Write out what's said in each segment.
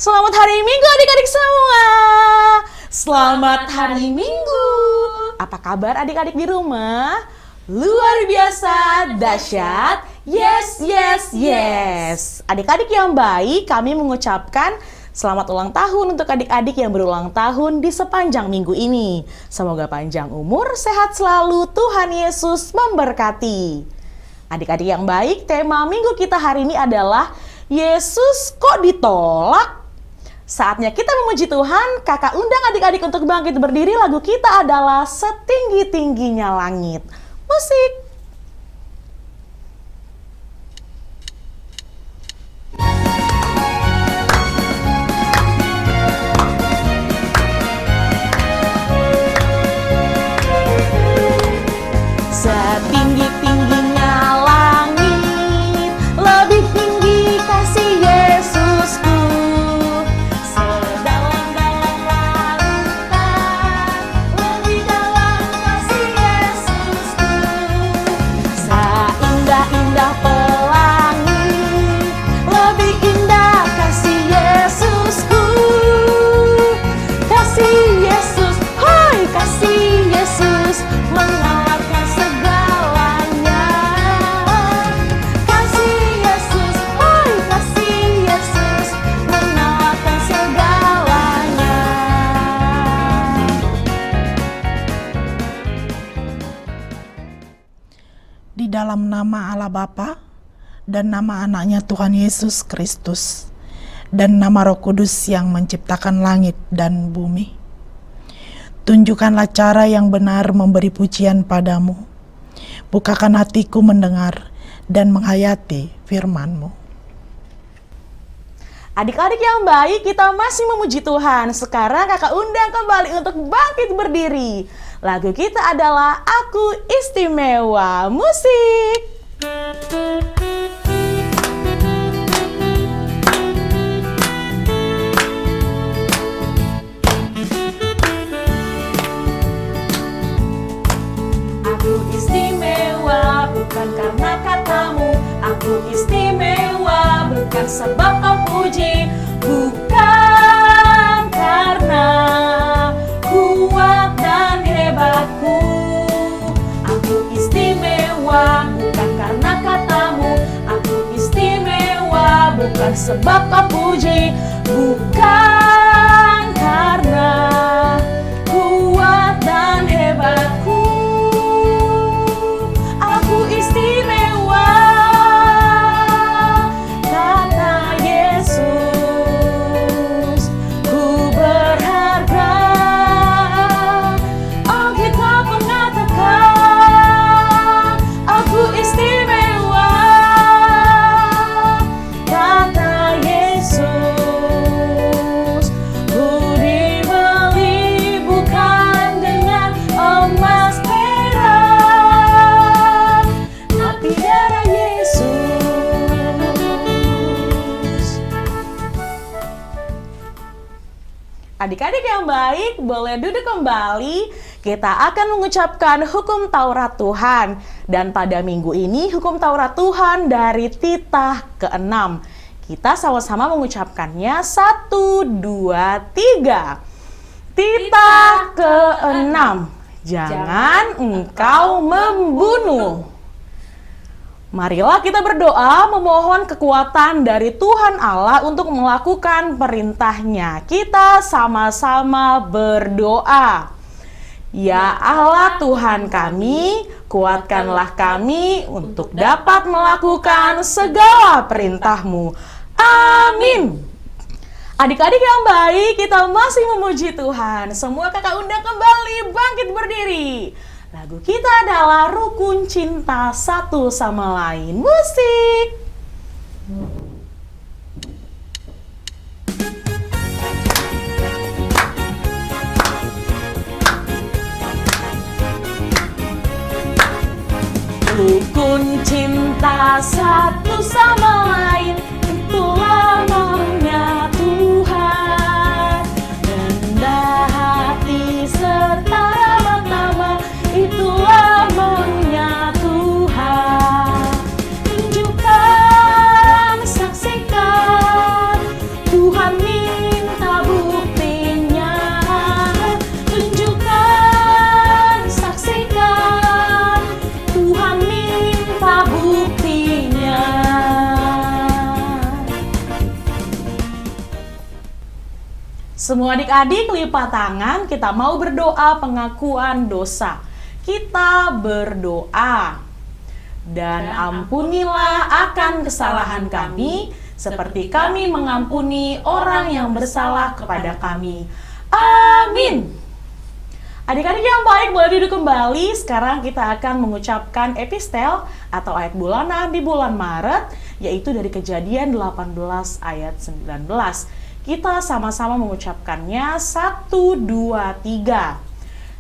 Selamat hari Minggu adik-adik semua. Selamat hari Minggu. Apa kabar adik-adik di rumah? Luar biasa, dahsyat. Yes, yes, yes. Adik-adik yang baik, kami mengucapkan selamat ulang tahun untuk adik-adik yang berulang tahun di sepanjang minggu ini. Semoga panjang umur, sehat selalu, Tuhan Yesus memberkati. Adik-adik yang baik, tema minggu kita hari ini adalah Yesus kok ditolak? Saatnya kita memuji Tuhan. Kakak undang adik-adik untuk bangkit berdiri. Lagu kita adalah Setinggi-tingginya Langit. Musik. Setinggi-tingginya langit, lebih tinggi kasih Yesusku. Sedalam-dalam lautan, lebih dalam kasih Yesusku. Seindah-indah pelangi, lebih indah kasih Yesusku. Kasih Yesus, hai kasih Yesus, mengalahkan segalanya. Kasih Yesus, hai kasih Yesus, mengalahkan segalanya. Di dalam nama Allah Bapa dan nama anaknya Tuhan Yesus Kristus dan nama Roh Kudus yang menciptakan langit dan bumi. Tunjukkanlah cara yang benar memberi pujian padamu. Bukakan hatiku mendengar dan menghayati firman-Mu. Adik-adik yang baik, kita masih memuji Tuhan. Sekarang kakak undang kembali untuk bangkit berdiri. Lagu kita adalah Aku Istimewa. Musik. Aku istimewa bukan karena katamu. Aku istimewa bukan sebab kau puji. Bukan karena kuat dan hebatku. Aku istimewa bukan karena katamu. Aku istimewa bukan sebab kau puji. Bukan karena kuat dan hebatku. Aku istimewa, kata Yesus. Ku berharga. Alkitab mengatakan aku istimewa, kata Yesus. Ku dibeli bukan dengan emas perak, tapi darah Yesus. Adik-adik yang baik, boleh duduk kembali. Kita akan mengucapkan hukum Taurat Tuhan. Dan pada minggu ini, hukum Taurat Tuhan dari titah ke-6. Kita sama-sama mengucapkannya 1, 2, 3. Titah ke-6. Jangan engkau membunuh. Marilah kita berdoa memohon kekuatan dari Tuhan Allah untuk melakukan perintahnya. Kita sama-sama berdoa. Ya Allah Tuhan kami, kuatkanlah kami untuk dapat melakukan segala perintah-Mu. Amin. Adik-adik yang baik, kita masih memuji Tuhan. Semua kakak undang kembali bangkit berdiri. Lagu kita adalah Rukun Cinta Satu Sama Lain. Musik. Rukun cinta satu sama lain, itulah maunya Tuhan. Rendah hati serta ramah-tamah, itulah maunya Tuhan. Tunjukkan, saksikan, Tuhan Semua adik-adik lipat tangan, kita mau berdoa pengakuan dosa. Kita berdoa. Dan ampunilah akan kesalahan kami, seperti kami mengampuni orang yang bersalah kepada kami. Amin. Adik-adik yang baik, boleh duduk kembali. Sekarang kita akan mengucapkan epistel atau ayat bulanan di bulan Maret, yaitu dari Kejadian 18 ayat 19. Kita sama-sama mengucapkannya 1, 2, 3.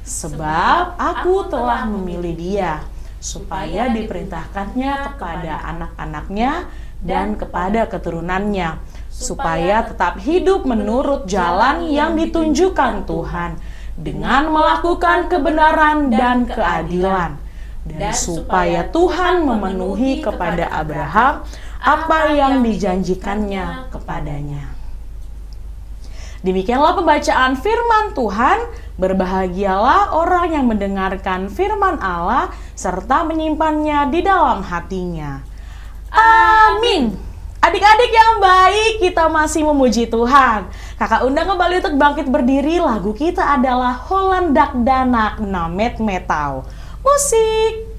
Sebab aku telah memilih dia, supaya diperintahkannya kepada anak-anaknya dan kepada keturunannya, supaya tetap hidup menurut jalan yang ditunjukkan Tuhan, dengan melakukan kebenaran dan keadilan, dan supaya Tuhan memenuhi kepada Abraham apa yang dijanjikannya kepadanya. Demikianlah pembacaan firman Tuhan. Berbahagialah orang yang mendengarkan firman Allah serta menyimpannya di dalam hatinya. Amin. Adik-adik yang baik, kita masih memuji Tuhan. Kakak undang kembali untuk bangkit berdiri. Lagu kita adalah Hollandak Danak Namet Metau. Musik.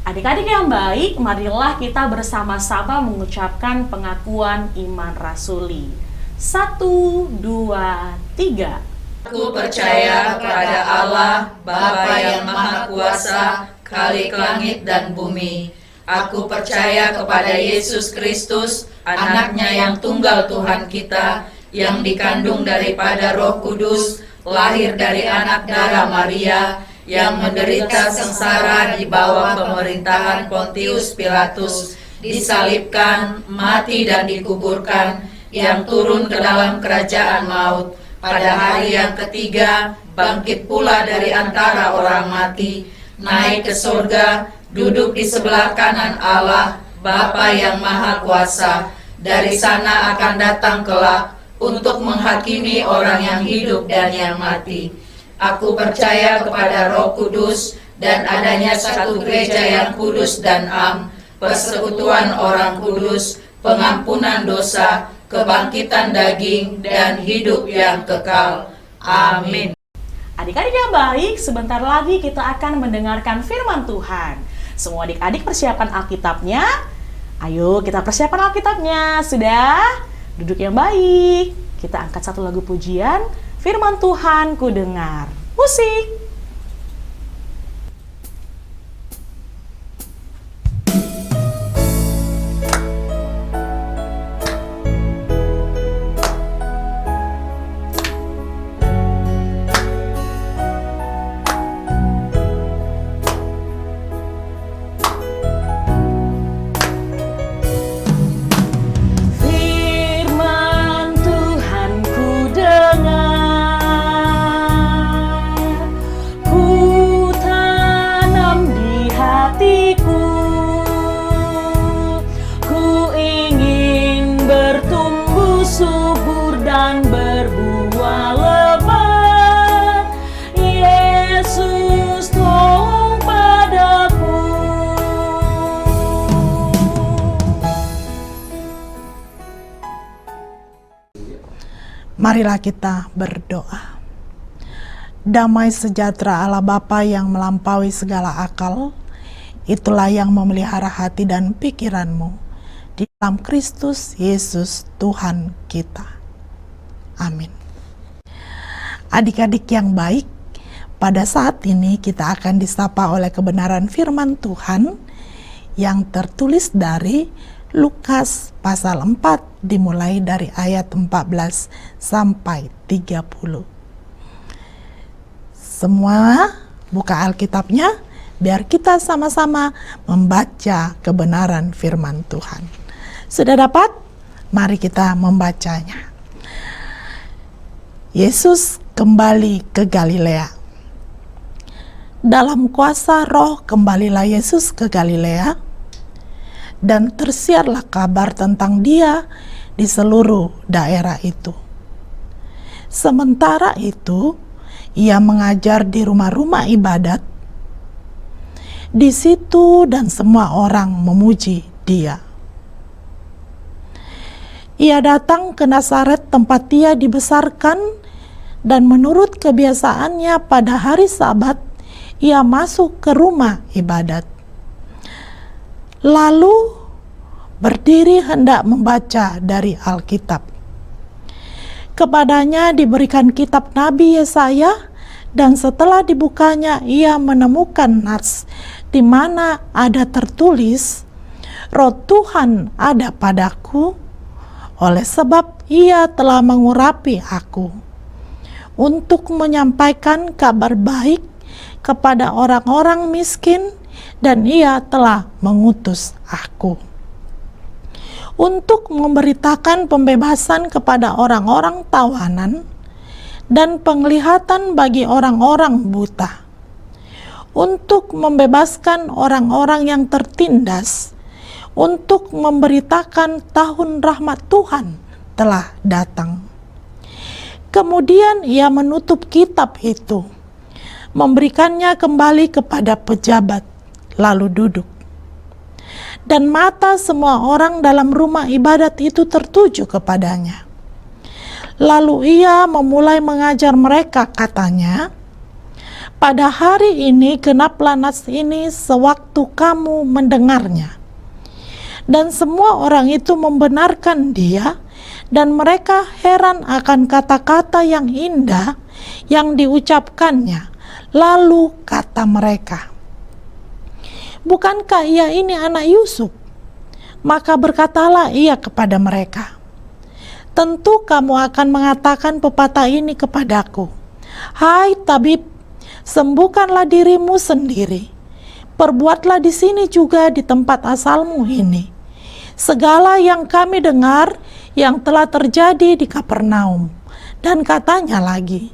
Adik-adik yang baik, marilah kita bersama-sama mengucapkan pengakuan iman rasuli. 1, 2, 3. Aku percaya kepada Allah, Bapa yang Maha Kuasa, Khalik langit dan bumi. Aku percaya kepada Yesus Kristus, Anaknya yang tunggal Tuhan kita, yang dikandung daripada Roh Kudus, lahir dari anak darah Maria, yang menderita sengsara di bawah pemerintahan Pontius Pilatus, disalibkan, mati dan dikuburkan, yang turun ke dalam kerajaan maut, pada hari yang ketiga bangkit pula dari antara orang mati, naik ke surga, duduk di sebelah kanan Allah, Bapa yang Maha Kuasa. Dari sana akan datang kelak untuk menghakimi orang yang hidup dan yang mati. Aku percaya kepada Roh Kudus dan adanya satu gereja yang kudus dan am, persekutuan orang kudus, pengampunan dosa, kebangkitan daging, dan hidup yang kekal. Amin. Adik-adik yang baik, sebentar lagi kita akan mendengarkan firman Tuhan. Semua adik-adik persiapan Alkitabnya. Ayo kita persiapan Alkitabnya. Sudah? Duduk yang baik. Kita angkat satu lagu pujian. Firman Tuhan ku dengar. Musik. Marilah kita berdoa. Damai sejahtera Allah Bapa yang melampaui segala akal, itulah yang memelihara hati dan pikiranmu di dalam Kristus Yesus Tuhan kita. Amin. Adik-adik yang baik, pada saat ini kita akan disapa oleh kebenaran firman Tuhan yang tertulis dari Lukas pasal 4 dimulai dari ayat 14 sampai 30. Semua buka Alkitabnya biar kita sama-sama membaca kebenaran firman Tuhan. Sudah dapat? Mari kita membacanya. Yesus kembali ke Galilea. Dalam kuasa Roh kembalilah Yesus ke Galilea, dan tersiarlah kabar tentang Dia di seluruh daerah itu. Sementara itu, Ia mengajar di rumah-rumah ibadat di situ, dan semua orang memuji Dia. Ia datang ke Nazaret tempat Ia dibesarkan, dan menurut kebiasaannya pada hari Sabat, Ia masuk ke rumah ibadat. Lalu berdiri hendak membaca dari Alkitab. Kepadanya diberikan kitab Nabi Yesaya, dan setelah dibukanya ia menemukan nats di mana ada tertulis, Roh Tuhan ada padaku, oleh sebab Ia telah mengurapi aku untuk menyampaikan kabar baik kepada orang-orang miskin, dan Ia telah mengutus aku untuk memberitakan pembebasan kepada orang-orang tawanan dan penglihatan bagi orang-orang buta, untuk membebaskan orang-orang yang tertindas, untuk memberitakan tahun rahmat Tuhan telah datang. Kemudian Ia menutup kitab itu, memberikannya kembali kepada pejabat, lalu duduk. Dan mata semua orang dalam rumah ibadat itu tertuju kepadanya. Lalu Ia memulai mengajar mereka, katanya, pada hari ini genaplah nats ini sewaktu kamu mendengarnya. Dan semua orang itu membenarkan Dia, dan mereka heran akan kata-kata yang indah yang diucapkannya. Lalu kata mereka, bukankah Ia ini anak Yusuf? Maka berkatalah Ia kepada mereka, tentu kamu akan mengatakan pepatah ini kepadaku, hai tabib, sembuhkanlah dirimu sendiri. Perbuatlah di sini juga di tempat asalmu ini segala yang kami dengar yang telah terjadi di Kapernaum. Dan katanya lagi,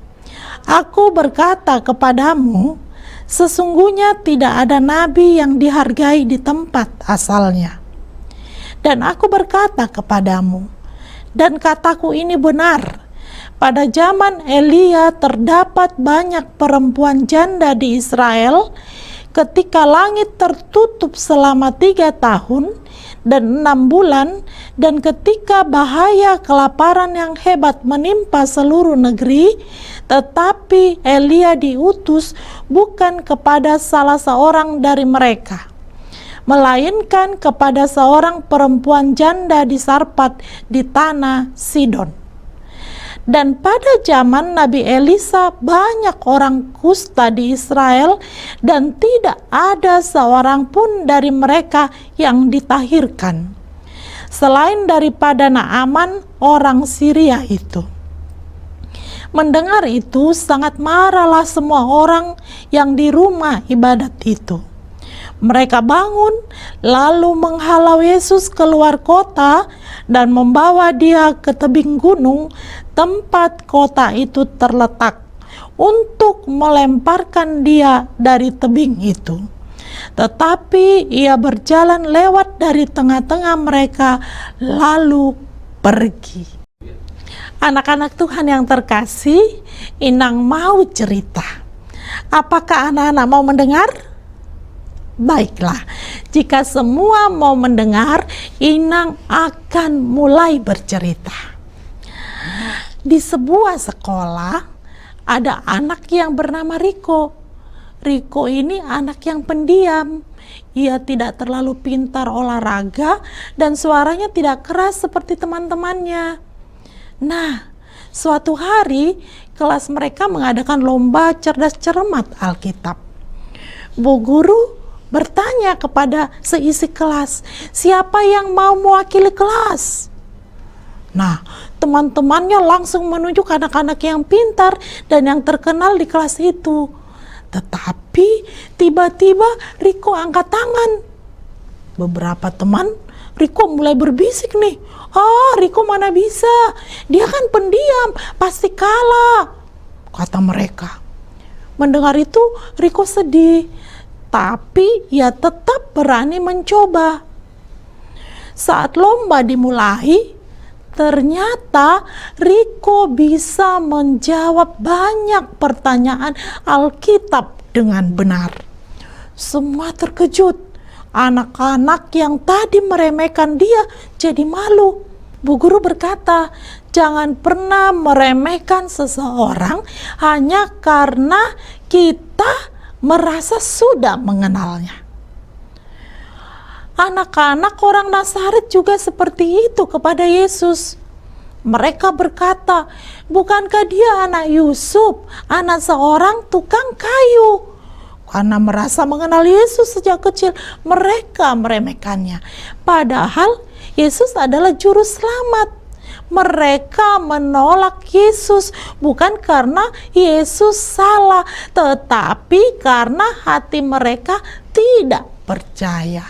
aku berkata kepadamu, sesungguhnya tidak ada nabi yang dihargai di tempat asalnya. Dan aku berkata kepadamu, dan kataku ini benar, pada zaman Elia terdapat banyak perempuan janda di Israel, ketika langit tertutup selama 3 tahun dan 6 bulan, dan ketika bahaya kelaparan yang hebat menimpa seluruh negeri, tetapi Elia diutus bukan kepada salah seorang dari mereka, melainkan kepada seorang perempuan janda di Sarpat di tanah Sidon. Dan pada zaman Nabi Elisa banyak orang kusta di Israel, dan tidak ada seorang pun dari mereka yang ditahirkan, selain daripada Naaman orang Syria itu. Mendengar itu sangat marahlah semua orang yang di rumah ibadat itu. Mereka bangun lalu menghalau Yesus keluar kota dan membawa Dia ke tebing gunung tempat kota itu terletak, untuk melemparkan Dia dari tebing itu. Tetapi Ia berjalan lewat dari tengah-tengah mereka lalu pergi. Anak-anak Tuhan yang terkasih, Inang mau cerita. Apakah anak-anak mau mendengar? Baiklah, jika semua mau mendengar, Inang akan mulai bercerita. Di sebuah sekolah ada anak yang bernama Riko. Riko ini anak yang pendiam. Ia tidak terlalu pintar olahraga dan suaranya tidak keras seperti teman-temannya. Nah, suatu hari kelas mereka mengadakan lomba cerdas cermat Alkitab. Bu Guru bertanya kepada seisi kelas, siapa yang mau mewakili kelas? Nah, teman-temannya langsung menunjuk anak-anak yang pintar dan yang terkenal di kelas itu. Tetapi tiba-tiba Riko angkat tangan. Beberapa teman Riko mulai berbisik nih, Riko mana bisa, dia kan pendiam, pasti kalah, kata mereka. Mendengar itu Riko sedih, tapi ia tetap berani mencoba. Saat lomba dimulai, ternyata Riko bisa menjawab banyak pertanyaan Alkitab dengan benar. Semua terkejut. Anak-anak yang tadi meremehkan dia jadi malu. Bu Guru berkata, jangan pernah meremehkan seseorang hanya karena kita merasa sudah mengenalnya. Anak-anak orang Nazaret juga seperti itu kepada Yesus. Mereka berkata, bukankah dia anak Yusuf, anak seorang tukang kayu? Karena merasa mengenal Yesus sejak kecil, mereka meremehkannya. Padahal Yesus adalah juru selamat. Mereka menolak Yesus bukan karena Yesus salah, tetapi karena hati mereka tidak percaya.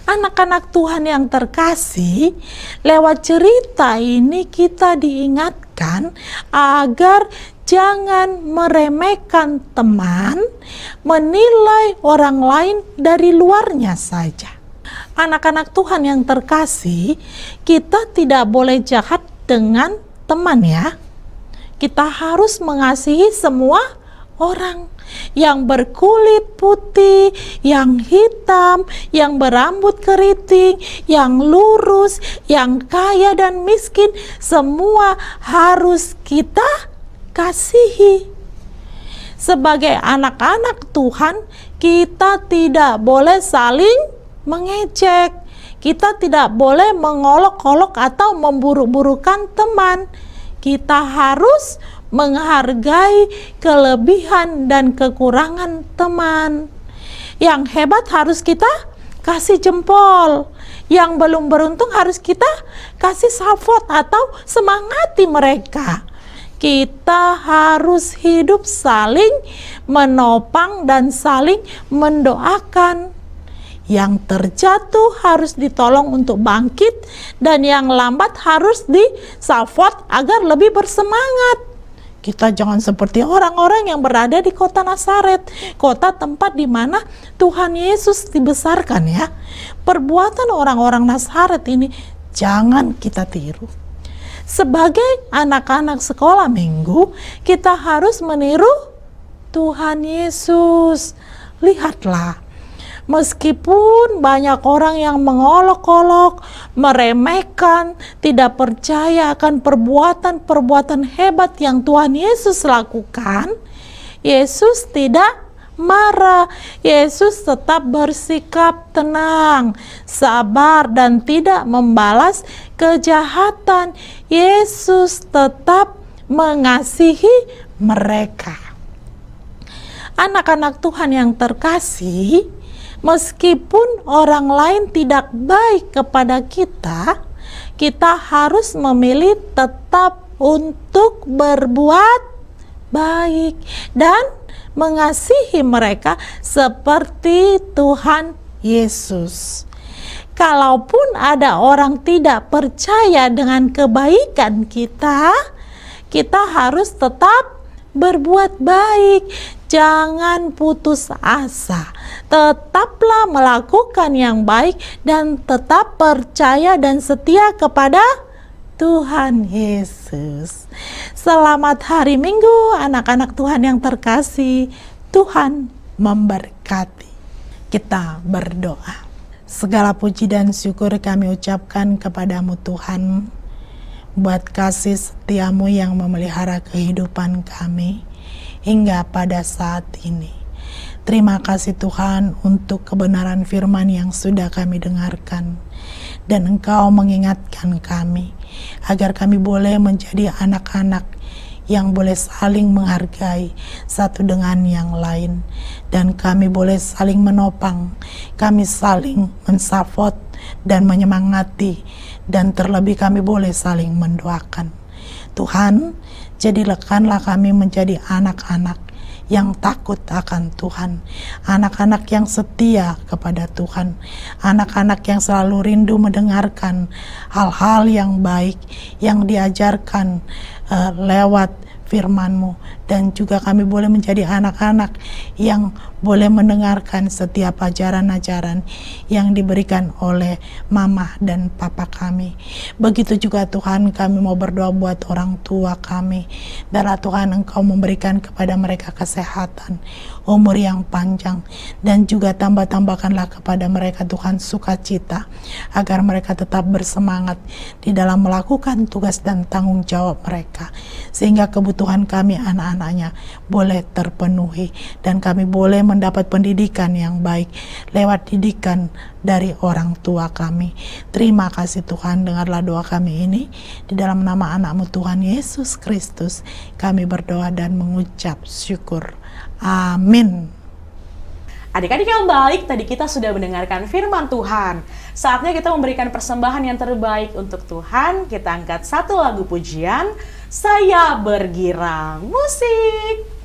Anak-anak Tuhan yang terkasih, lewat cerita ini kita diingatkan agar jangan meremehkan teman, menilai orang lain dari luarnya saja. Anak-anak Tuhan yang terkasih, kita tidak boleh jahat dengan teman ya. Kita harus mengasihi semua orang. Yang berkulit putih, yang hitam, yang berambut keriting, yang lurus, yang kaya dan miskin, semua harus kita kasihi. Sebagai anak-anak Tuhan, kita tidak boleh saling mengejek. Kita tidak boleh mengolok-olok atau memburu-burukan teman. Kita harus menghargai kelebihan dan kekurangan teman. Yang hebat harus kita kasih jempol. Yang belum beruntung harus kita kasih support atau semangati mereka. Kita harus hidup saling menopang dan saling mendoakan. Yang terjatuh harus ditolong untuk bangkit, dan yang lambat harus disupport agar lebih bersemangat. Kita jangan seperti orang-orang yang berada di kota Nazaret, kota tempat di mana Tuhan Yesus dibesarkan ya. Perbuatan orang-orang Nazaret ini jangan kita tiru. Sebagai anak-anak sekolah minggu, kita harus meniru Tuhan Yesus. Lihatlah, meskipun banyak orang yang mengolok-olok, meremehkan, tidak percaya akan perbuatan-perbuatan hebat yang Tuhan Yesus lakukan, Yesus tidak marah. Yesus tetap bersikap tenang, sabar, dan tidak membalas kejahatan. Yesus tetap mengasihi mereka. Anak-anak Tuhan yang terkasih, meskipun orang lain tidak baik kepada kita, kita harus memilih tetap untuk berbuat baik dan mengasihi mereka seperti Tuhan Yesus. Kalaupun ada orang tidak percaya dengan kebaikan kita, kita harus tetap berbuat baik. Jangan putus asa, tetaplah melakukan yang baik dan tetap percaya dan setia kepada Tuhan Yesus. Selamat hari Minggu anak-anak Tuhan yang terkasih. Tuhan memberkati. Kita berdoa. Segala puji dan syukur kami ucapkan kepadamu Tuhan. buat kasih setiamu yang memelihara kehidupan kami hingga pada saat ini. Terima kasih Tuhan untuk kebenaran firman yang sudah kami dengarkan. Dan Engkau mengingatkan kami agar kami boleh menjadi anak-anak yang boleh saling menghargai satu dengan yang lain. Dan kami boleh saling menopang, kami saling mensapot dan menyemangati. Dan terlebih kami boleh saling mendoakan. Tuhan, jadikanlah kami menjadi anak-anak yang takut akan Tuhan, anak-anak yang setia kepada Tuhan, anak-anak yang selalu rindu mendengarkan hal-hal yang baik yang diajarkan lewat firman-Mu. Dan juga kami boleh menjadi anak-anak yang boleh mendengarkan setiap ajaran-ajaran yang diberikan oleh mama dan papa kami. Begitu juga Tuhan, kami mau berdoa buat orang tua kami. Biarlah Tuhan Engkau memberikan kepada mereka kesehatan, umur yang panjang, dan juga tambahkanlah kepada mereka Tuhan sukacita, agar mereka tetap bersemangat di dalam melakukan tugas dan tanggung jawab mereka, sehingga kebutuhan kami anak-anaknya boleh terpenuhi, dan kami boleh mendapat pendidikan yang baik lewat didikan dari orang tua kami. Terima kasih Tuhan, dengarlah doa kami ini di dalam nama anak-Mu Tuhan Yesus Kristus. Kami berdoa dan mengucap syukur. Amin. Adik-adik yang baik, tadi kita sudah mendengarkan firman Tuhan. Saatnya kita memberikan persembahan yang terbaik untuk Tuhan. Kita angkat satu lagu pujian, Saya Bergirang. Musik.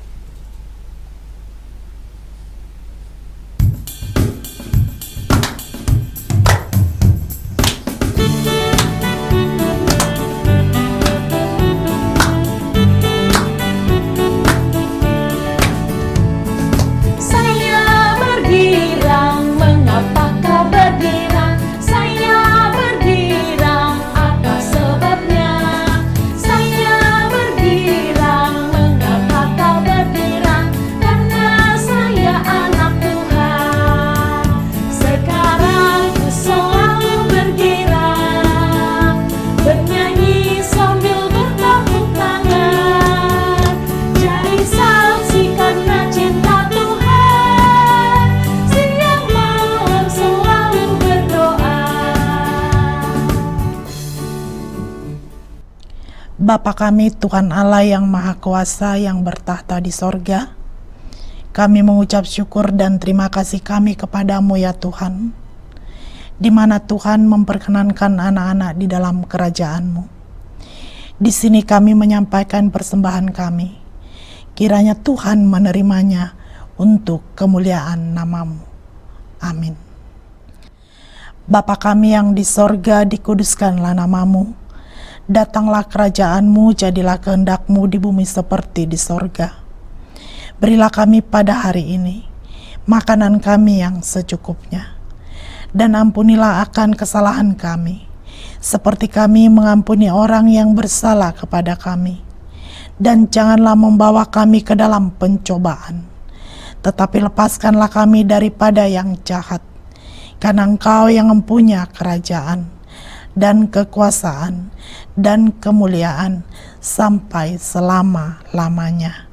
Bapa kami, Tuhan Allah yang Maha Kuasa yang bertahta di sorga, kami mengucap syukur dan terima kasih kami kepadamu ya Tuhan, di mana Tuhan memperkenankan anak-anak di dalam kerajaan-Mu. Di sini kami menyampaikan persembahan kami, kiranya Tuhan menerimanya untuk kemuliaan nama-Mu. Amin. Bapa kami yang di sorga, dikuduskanlah nama-Mu. Datanglah kerajaan-Mu, jadilah kehendak-Mu di bumi seperti di sorga. Berilah kami pada hari ini makanan kami yang secukupnya. Dan ampunilah akan kesalahan kami, seperti kami mengampuni orang yang bersalah kepada kami. Dan janganlah membawa kami ke dalam pencobaan, tetapi lepaskanlah kami daripada yang jahat. Karena Engkau yang mempunyai kerajaan dan kekuasaan dan kemuliaan sampai selama-lamanya.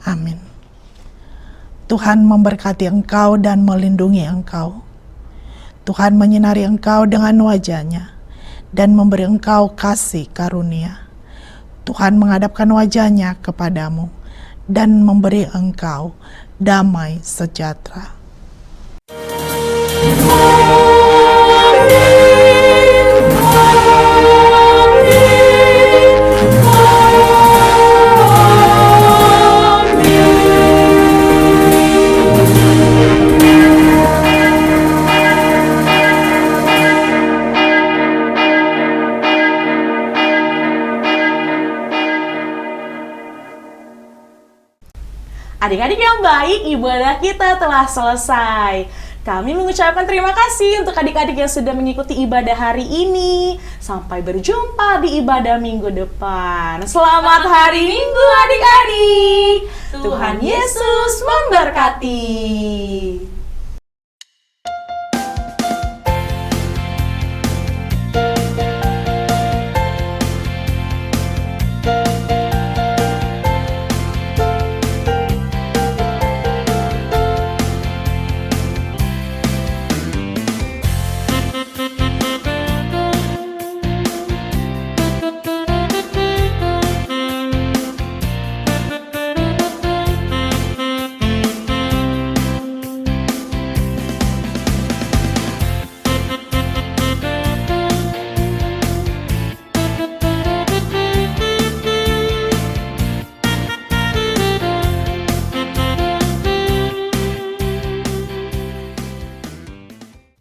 Amin. Tuhan memberkati engkau dan melindungi engkau. Tuhan menyinari engkau dengan wajah-Nya dan memberi engkau kasih karunia. Tuhan menghadapkan wajah-Nya kepadamu dan memberi engkau damai sejahtera. Adik-adik yang baik, ibadah kita telah selesai. Kami mengucapkan terima kasih untuk adik-adik yang sudah mengikuti ibadah hari ini. Sampai berjumpa di ibadah minggu depan. Selamat hari Minggu adik-adik. Tuhan Yesus memberkati.